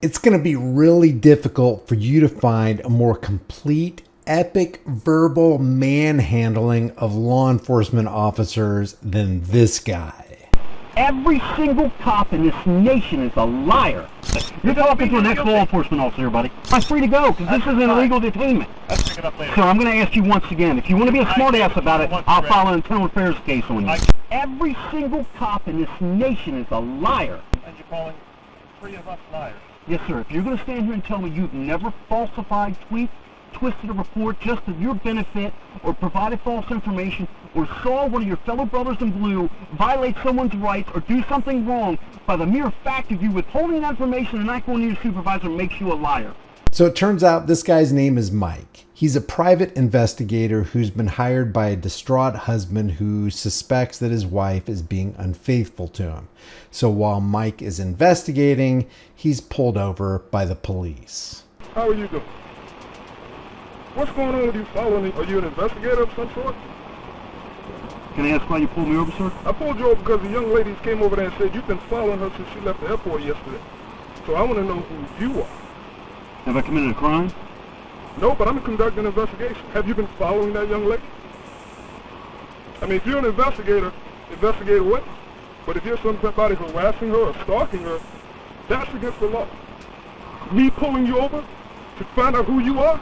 It's going to be really difficult for you to find a more complete, epic verbal manhandling of law enforcement officers than this guy. Every single cop in this nation is a liar. You're talking to an ex-law enforcement officer here, buddy. I'm free to go, because this is an illegal detainment. Let's pick it up later. So I'm going to ask you once again, if you want to be a smartass about it, I'll file an internal affairs case on you. Every single cop in this nation is a liar. And you're calling three of us liars. Yes, sir. If you're going to stand here and tell me you've never falsified tweets, twisted a report just for your benefit, or provided false information, or saw one of your fellow brothers in blue violate someone's rights or do something wrong, by the mere fact of you withholding that information and not going to your supervisor makes you a liar. So it turns out this guy's name is Mike. He's a private investigator who's been hired by a distraught husband who suspects that his wife is being unfaithful to him. So while Mike is investigating, he's pulled over by the police. How are you doing? What's going on with you following? Are you an investigator of some sort? Can I ask why you pulled me over, sir? I pulled you over because the young ladies came over there and said you've been following her since she left the airport yesterday. So I want to know who you are. Have I committed a crime? No, but I'm conducting an investigation. Have you been following that young lady? I mean, if you're an investigator, investigate away. But if you're somebody harassing her or stalking her, that's against the law. Me pulling you over to find out who you are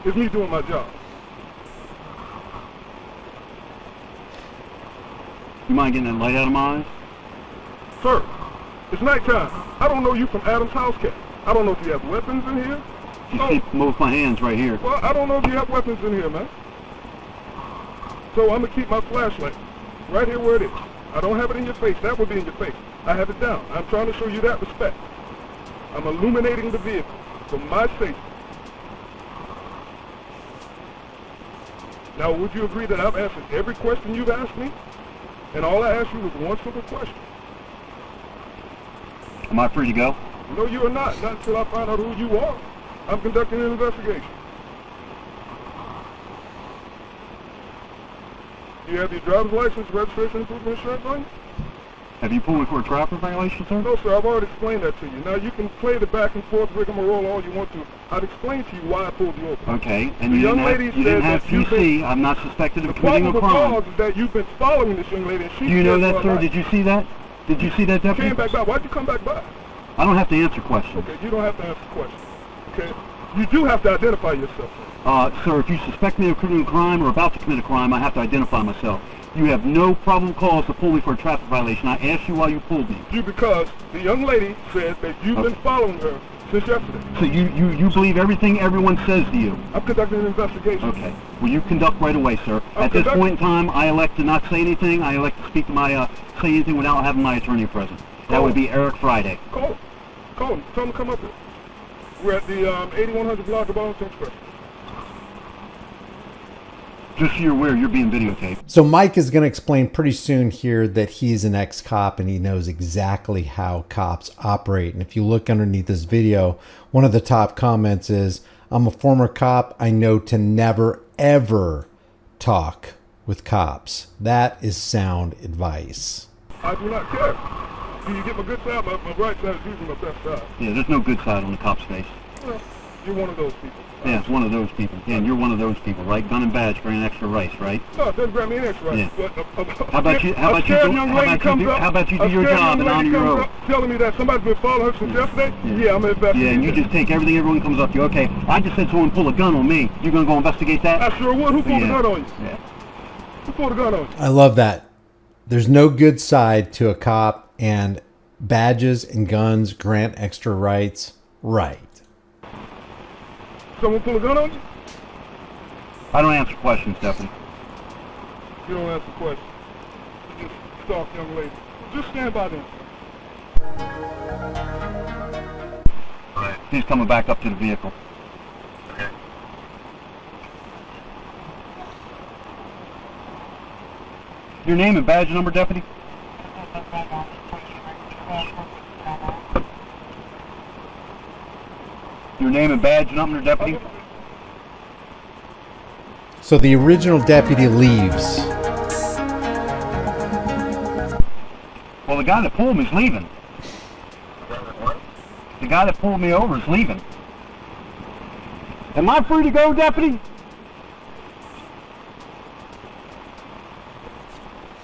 is me doing my job. You mind getting that light out of my eyes? Sir, it's nighttime. I don't know you from Adam's house cat. I don't know if you have weapons in here. You see both my hands right here. Well, I don't know if you have weapons in here, man. So I'm going to keep my flashlight right here where it is. I don't have it in your face. That would be in your face. I have it down. I'm trying to show you that respect. I'm illuminating the vehicle for my safety. Now, would you agree that I've answered every question you've asked me? And all I asked you was one simple question. Am I free to go? No, you are not. Not until I find out who you are. I'm conducting an investigation. Do you have your driver's license, registration, and proof of insurance on you? Have you pulled me for a traffic violation, sir? No, sir. I've already explained that to you. Now, you can play the back and forth rigmarole all you want to. I've explained to you why I pulled you over. Okay, and you didn't have PC. I'm not suspected of committing a crime. The probable cause is that you've been following this young lady, and she... Do you know that, sir? Did you see that? Did you see that, Deputy? Came back by. Why'd you come back by? I don't have to answer questions. Okay, you don't have to answer questions. Okay? You do have to identify yourself. Sir, if you suspect me of committing a crime or about to commit a crime, I have to identify myself. You have no probable cause to pull me for a traffic violation. I asked you why you pulled me. Because the young lady said that you've been following her since yesterday. So you believe everything everyone says to you? I'm conducting an investigation. Okay. Well, you conduct right away, sir. At this point in time, I elect to not say anything. I elect to speak to say anything without having my attorney present. That would be Eric Friday. Call him. Call him. Tell him to come up here. We're at the 8100 block of Arlington Express. Just so you're aware, you're being videotaped. So Mike is going to explain pretty soon here that he's an ex-cop and he knows exactly how cops operate. And if you look underneath this video, one of the top comments is, "I'm a former cop. I know to never, ever talk with cops." That is sound advice. I do not care. Do you get my good side? My right side is usually my best side. Yeah, there's no good side on the cop's face. Well, you're one of those people. Yeah, it's one of those people. Yeah, and you're one of those people, right? Gun and badge for an extra rice, right? No, it doesn't grant me an extra rice. Yeah. But, how about you do your job and honor your oath? Telling me that somebody's been following her since yesterday? Yeah, I'm investigating. Yeah, and you just take everything everyone comes up to you. Okay, I just said someone pull a gun on me. You gonna go investigate that? I sure would. Who pulled a gun on you? Yeah. Who pulled a gun on you? I love that. There's no good side to a cop, and badges and guns grant extra rights. Right. Someone pull a gun on you? I don't answer questions, Stephanie. You don't answer questions. You just stalk young lady. Just stand by them. He's coming back up to the vehicle. Okay. Your name and badge number, Deputy? Your name and badge number, Deputy? So the original deputy leaves. Well, the guy that pulled him is leaving. What? The the guy that pulled me over is leaving. Am I free to go, deputy?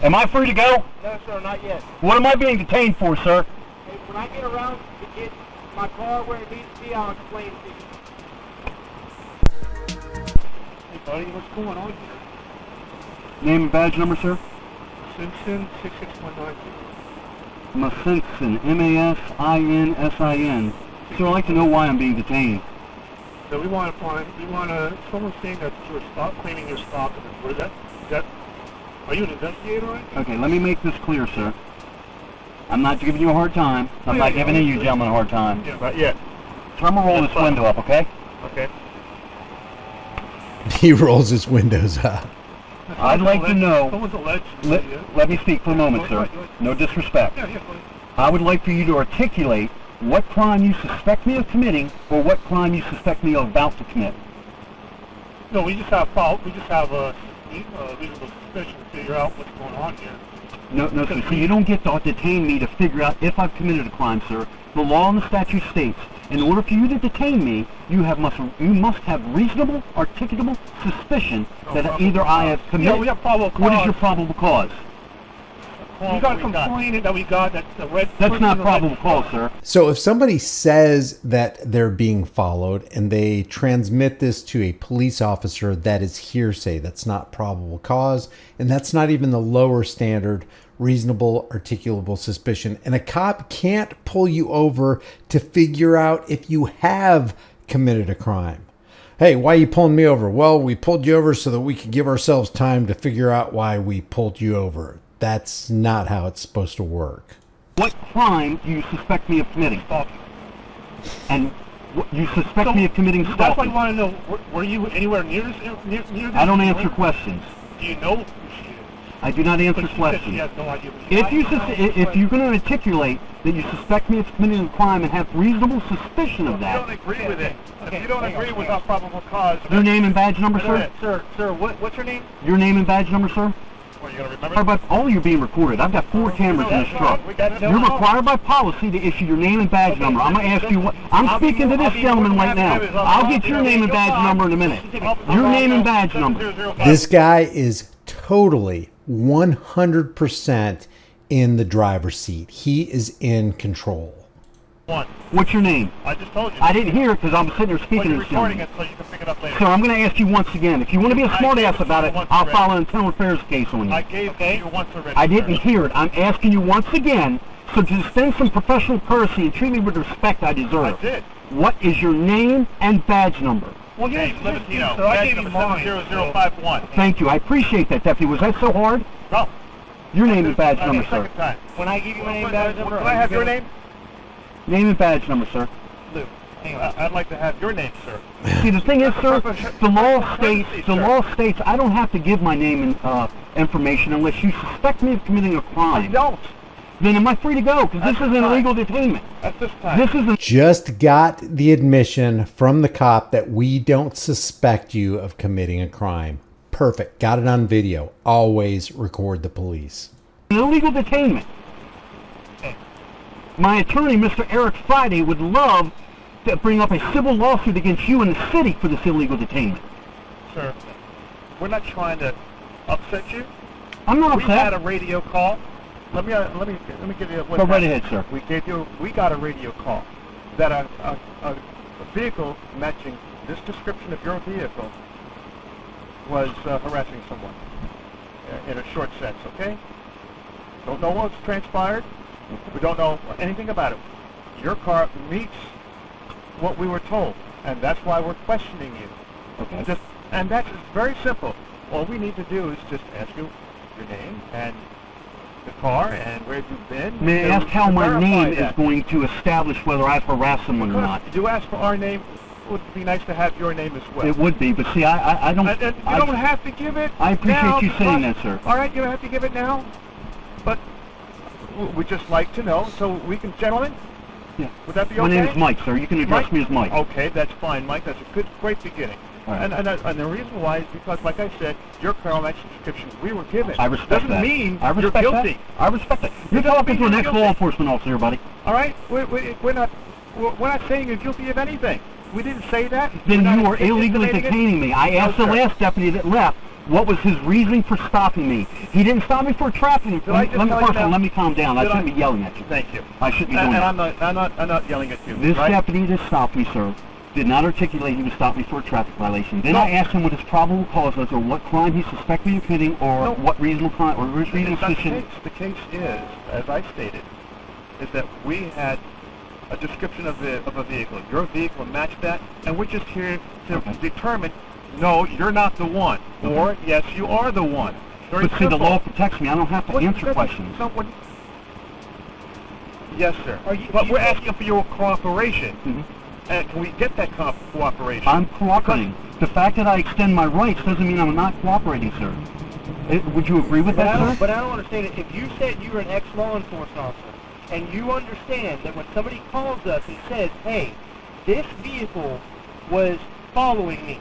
Am I free to go? No, sir, not yet. What am I being detained for, sir? Hey, when I get around to get my car where it needs to be, I'll explain to you. Hey, buddy, what's going on here? Name and badge number, sir? Simpson 6619. Masinsin, M-A-S-I-N-S-I-N. So I'd like to know why I'm being detained. So someone's saying that you were cleaning your stock. What is that, are you an investigator, right? Okay, let me make this clear, sir. I'm not giving you a hard time. I'm not giving you gentlemen a hard time. Yeah, right, yeah. So I'm gonna roll this window up, okay? Okay. He rolls his windows up. I'd like to know. Someone's alleged. Let me speak for a moment, sir. No disrespect. Yeah, please. I would like for you to articulate what crime you suspect me of committing or what crime you suspect me of about to commit. No, we just have a reasonable suspicion to figure out what's going on here. No, sir. So you don't get to detain me to figure out if I've committed a crime, sir. The law and the statute states, in order for you to detain me, you must have reasonable, articulable suspicion that either I have committed. Yeah, we have probable cause. What is your probable cause? We got a complaint that we got that the red. That's not probable cause, sir. So if somebody says that they're being followed and they transmit this to a police officer, that is hearsay. That's not probable cause. And that's not even the lower standard, reasonable, articulable suspicion. And a cop can't pull you over to figure out if you have committed a crime. Hey, why are you pulling me over? Well, we pulled you over so that we could give ourselves time to figure out why we pulled you over. That's not how it's supposed to work. What crime do you suspect me of committing? Stalking. And you suspect me of committing stalking? That's what I want to know. Were you anywhere near this? I don't answer questions. Do you know who she is? I do not answer But she questions. said she has no idea who she is. If you're going to articulate that you suspect me of committing a crime and have reasonable suspicion of If you don't that, agree with it, if you don't agree with our probable cause, your name and badge number, sir? Sir, what's your name? Your name and badge number, sir? Are you going to remember? But all you're being recorded. I've got 4 cameras in this truck. You're required by policy to issue your name and badge number. I'm going to ask you what. I'm speaking to this gentleman right now. I'll get your name and badge number in a minute. Your name and badge number. This guy is totally 100% in the driver's seat. He is in control. What's your name? I just told you. I didn't hear it because I'm sitting there Well, speaking you're to this recording gentleman. it so you can pick it up later. So I'm going to ask you once again. If you want to be a smartass about it, I'll file an internal affairs case on you. I gave you once already. I didn't hear it. I'm asking you once again. So to extend some professional courtesy and treat me with the respect I deserve. I did. What is your name and badge number? Well, here's Levantino. So I gave you mine. 70051. Thank you. I appreciate that, Deputy. Was that so hard? No. Your name and badge number, sir. Second time. When I give you my name and badge number, Can I have your name? Name and badge number, sir. Lou. I'd like to have your name, sir. See, the thing is, sir, the law states I don't have to give my name and information unless you suspect me of committing a crime. I don't. Then am I free to go? Because this is an illegal detainment. At this time. This is Just got the admission from the cop that we don't suspect you of committing a crime. Perfect. Got it on video. Always record the police. an illegal detainment. My attorney, Mr. Eric Friday, would love to bring up a civil lawsuit against you and the city for this illegal detainment. Sir, we're not trying to upset you. I'm not We had upset. a radio call. Let me give you a. Go right ahead, sir. We got a radio call that a vehicle matching this description of your vehicle was harassing someone in a short sense. Okay. Don't know what's transpired. We don't know anything about it. Your car meets what we were told, and that's why we're questioning you. Okay. And that's very simple. All we need to do is just ask you your name and the car and where you've been. May I ask how my Verify name that. is going to establish whether I've harassed someone or not? If you ask for our name, it would be nice to have your name as well. It would be, but see, I don't... And you don't have to give it. I appreciate now, you saying because- that, sir. All right, you don't have to give it now, but we just like to know so we can, gentlemen. Yeah. Would that be My okay? name is Mike, sir. You can address me as Mike. Okay, that's fine, Mike. That's a great beginning. All right. And the reason why is because, like I said, your criminal action description we were given. I respect doesn't that. mean I respect you're guilty. that. I respect that. You're doesn't talking mean to an you're ex-law guilty. enforcement officer here, buddy. All right, we're not We're not saying you're guilty of anything. We didn't say that. Then We're you not are illegally insinuating it. detaining me. I asked the sir. last deputy that left what was his reasoning for stopping me. He didn't stop me for traffic. I just tell you now- Let me calm down. I Did shouldn't I- be yelling at you. Thank you. I shouldn't be doing And that. I'm not yelling at you. This right? deputy that stopped me, sir, did not articulate he was stopping me for a traffic violation. Then No. I asked him what his probable cause was, or what crime he suspected me of committing, or No. what reasonable crime, or reasonable It's not the suspicion. case. The case is, as I stated, is that we had a description of a vehicle. Your vehicle matched that, and we're just here to Okay. determine, no, you're not the one, or yes, you are the one. Very But see, the simple. law protects me. I don't have to What- answer that's- questions. so what- Yes, sir. But we're asking for your cooperation. Mhm. And can we get that cooperation? I'm cooperating. The fact that I extend my rights doesn't mean I'm not cooperating, sir. Would you agree with that, sir? But I don't understand it. If you said you were an ex-law enforcement officer, and you understand that when somebody calls us and says, hey, this vehicle was following me,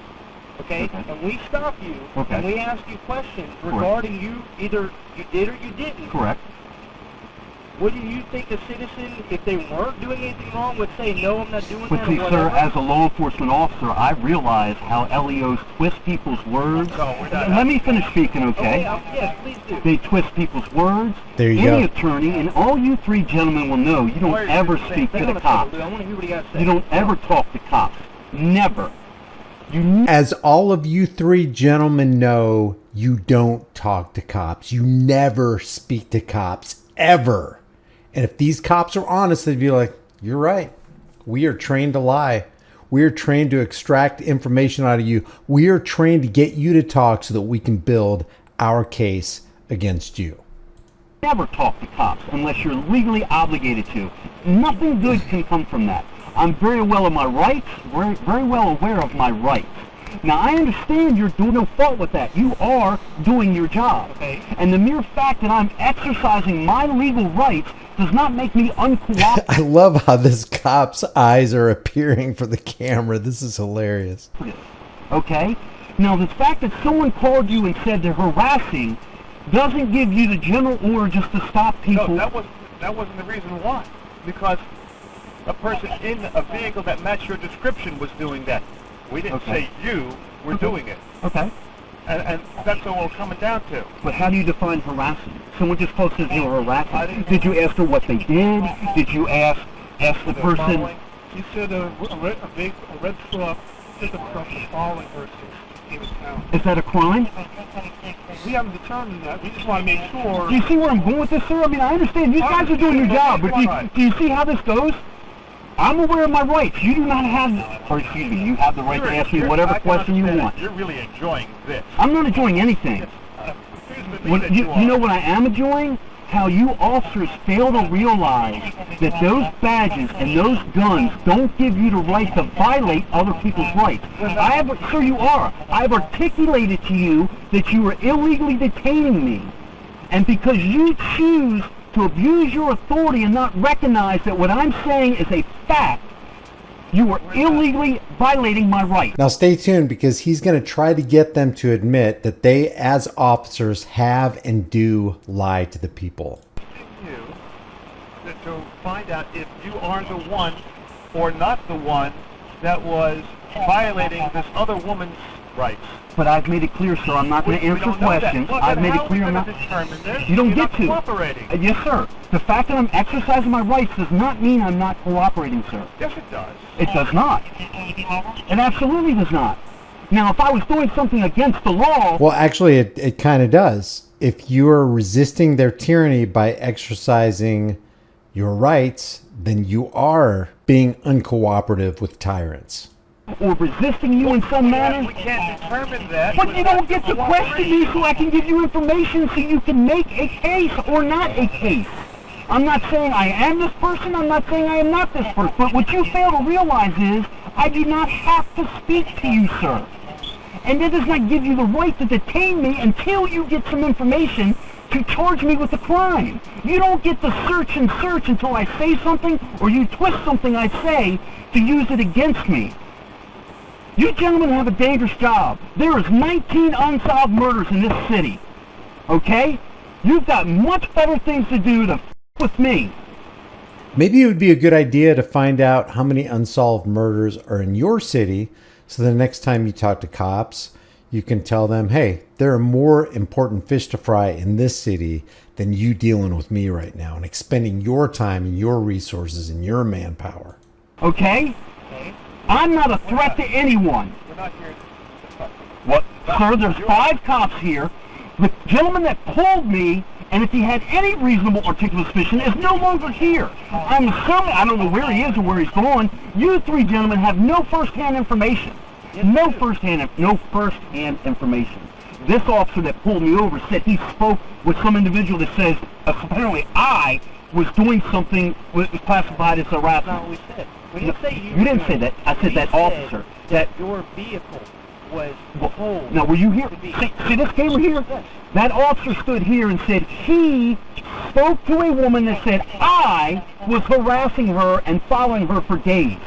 okay? And we stop you, Okay. and we ask you questions regarding you, either you did or you didn't. Correct. What do you think a citizen, if they weren't doing anything wrong, would say, no, I'm not doing But that, see, or sir, whatever? as a law enforcement officer, I realize how LEOs twist people's words. No, we're not. Let me finish speaking, okay? Yes, please do. They twist people's words. There you Any go. attorney, and all you three gentlemen will know, you don't Lawyers ever do the same speak thing to Hang the on a second, cops. Lou. I want to hear what he got to say. You don't ever talk to cops. Never. As all of you three gentlemen know, you don't talk to cops. You never speak to cops, ever. And if these cops are honest, they'd be like, you're right. We are trained to lie. We are trained to extract information out of you. We are trained to get you to talk so that we can build our case against you. Never talk to cops unless you're legally obligated to. Nothing good can come from that. I'm very well of my rights, very well aware of my rights. Now, I understand you're doing no fault with that. You are doing your job. Okay. And the mere fact that I'm exercising my legal rights does not make me uncooperative. I love how this cop's eyes are appearing for the camera. This is hilarious. Okay? Now, the fact that someone called you and said they're harassing doesn't give you the general order just to stop people. No, that wasn't the reason why. Because a person in a vehicle that matched your description was doing that. We didn't Okay. say you were doing it. Okay. And that's what we're coming down to. But how do you define harassing? Someone just called says they were harassing. Did you ask her what they did? Did you ask the person? Following? He said a red straw took him from following her to his town. Is that a crime? We haven't determined that. We just want to make sure. Do you see where I'm going with this, sir? I mean, I understand you guys are doing your job, but do you see how this goes? I'm aware of my rights. You do not have, or excuse me, you have the right to ask me whatever I can question you understand want. that. You're really enjoying this. I'm not enjoying anything. You know what I am enjoying? How you officers fail to realize that those badges and those guns don't give you the right to violate other people's rights. Sir, you are. I have articulated to you that you are illegally detaining me. And because you choose to abuse your authority and not recognize that what I'm saying is a fact, you are illegally violating my rights. Now stay tuned because he's going to try to get them to admit that they, as officers, have and do lie to the people. You to find out if you are the one or not the one that was violating this other woman's rights. But I've made it clear, sir, I'm not going to answer questions. I've made it clear I'm not. You don't get to. Cooperating. Yes, sir. The fact that I'm exercising my rights does not mean I'm not cooperating, sir. Yes, it does. It does not. It absolutely does not. Now, if I was doing something against the law... Well, actually, it kind of does. If you are resisting their tyranny by exercising your rights, then you are being uncooperative with tyrants. Or resisting you in some manner... We can't determine that. But you don't get to question me so I can give you information so you can make a case or not a case. I'm not saying I am this person, I'm not saying I am not this person. But what you fail to realize is I do not have to speak to you, sir. And that does not give you the right to detain me until you get some information to charge me with a crime. You don't get to search and search until I say something or you twist something I say to use it against me. You gentlemen have a dangerous job. There is 19 unsolved murders in this city. Okay? You've got much better things to do to f with me. Maybe it would be a good idea to find out how many unsolved murders are in your city, so the next time you talk to cops, you can tell them, hey, there are more important fish to fry in this city than you dealing with me right now and expending your time and your resources and your manpower. Okay? I'm not a threat to anyone. We're not here to talk. What? Sir, there's 5 cops here. The gentleman that pulled me, and if he had any reasonable articulate suspicion, is no longer here. I'm assuming, I don't know where he is or where he's gone. You 3 gentlemen have no first-hand information. No first-hand information. This officer that pulled me over said he spoke with some individual that says apparently I was doing something was classified as harassment. That's not what we said. We didn't say you. You didn't say that. I said that officer. That your vehicle was told. Now, were you here? See this camera here? Yes. That officer stood here and said he spoke to a woman that said I was harassing her and following her for days.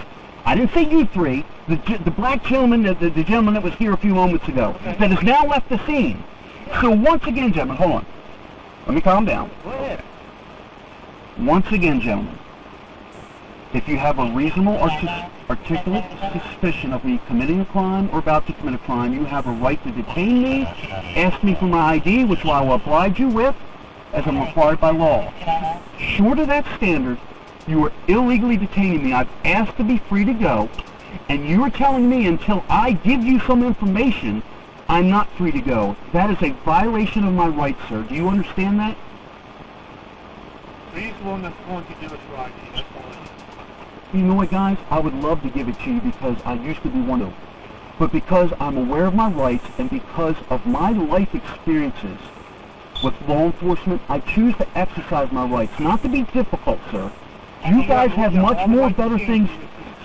I didn't say you 3. The black gentleman, the gentleman that was here a few moments ago, that has now left the scene. So once again, gentlemen, hold on. Let me calm down. Go ahead. Once again, gentlemen, if you have a reasonable articulate suspicion of me committing a crime or about to commit a crime, you have a right to detain me, ask me for my ID, which I will oblige you with, as I'm required by law. Short of that standard, you are illegally detaining me. I've asked to be free to go, and you are telling me until I give you some information, I'm not free to go. That is a violation of my rights, sir. Do you understand that? So he's the one that's going to give us your ID. That's all it is. You know what, guys? I would love to give it to you because I used to be one of them. But because I'm aware of my rights and because of my life experiences with law enforcement, I choose to exercise my rights. Not to be difficult, sir. You guys have much more better things.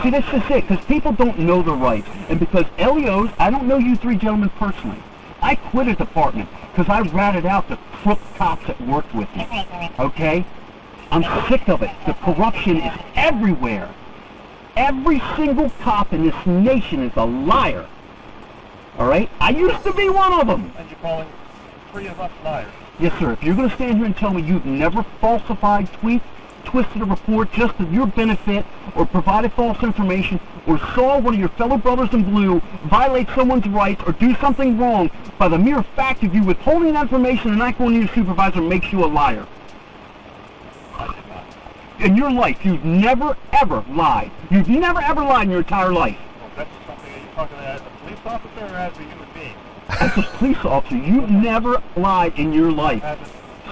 See, that's just it, because people don't know their rights. And because LEOs, I don't know you 3 gentlemen personally. I quit a department because I ratted out the crook cops that worked with me. Okay? I'm sick of it. The corruption is everywhere. Every single cop in this nation is a liar. Alright? I used to be one of them. And you're calling 3 of us liars. Yes, sir. If you're going to stand here and tell me you've never falsified tweets, twisted a report just for your benefit, or provided false information, or saw one of your fellow brothers in blue violate someone's rights or do something wrong, by the mere fact of you withholding that information and not going to your supervisor makes you a liar. In your life, you've never ever lied. You've never ever lied in your entire life. Well, that's something that you're talking about as a police officer or as a human being? As a police officer, you've never lied in your life.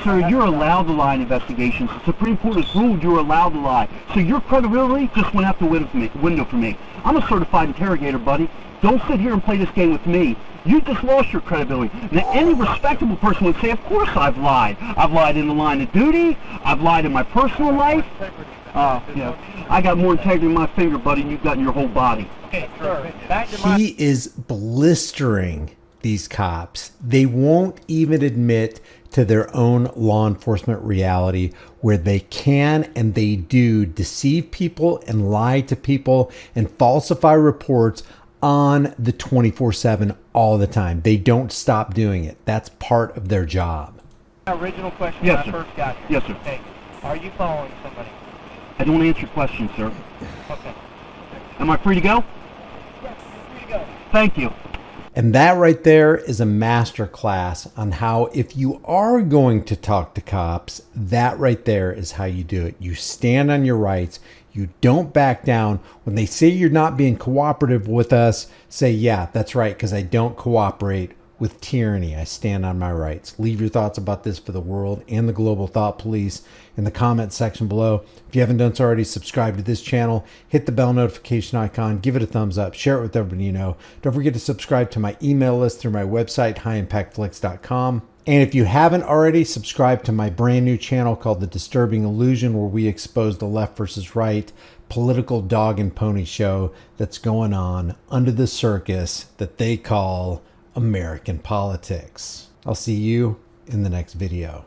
Sir, you're allowed to lie in investigations. The Supreme Court has ruled you're allowed to lie. So your credibility just went out the window for me. I'm a certified interrogator, buddy. Don't sit here and play this game with me. You just lost your credibility. Now, any respectable person would say, of course I've lied. I've lied in the line of duty. I've lied in my personal life. Yeah. I got more integrity in my finger, buddy, than you've got in your whole body. Okay, sir. Back to my... He is blistering these cops. They won't even admit to their own law enforcement reality, where they can and they do deceive people and lie to people and falsify reports on the 24/7 all the time. They don't stop doing it. That's part of their job. My original question Yes, when sir. I first got here. Yes, sir. Okay. Are you following somebody? I don't answer questions, sir. Okay. Am I free to go? Yes, you're free to go. Thank you. And that right there is a master class on how, if you are going to talk to cops, that right there is how you do it. You stand on your rights. You don't back down. When they say you're not being cooperative with us, say, yeah, that's right, because I don't cooperate with tyranny. I stand on my rights. Leave your thoughts about this for the world and the global thought police in the comment section below. If you haven't done so already, subscribe to this channel, hit the bell notification icon, give it a thumbs up, share it with everybody you know. Don't forget to subscribe to my email list through my website, highimpactflix.com. And if you haven't already, subscribe to my brand new channel called The Disturbing Illusion, where we expose the left versus right political dog and pony show that's going on under the circus that they call American politics. I'll see you in the next video.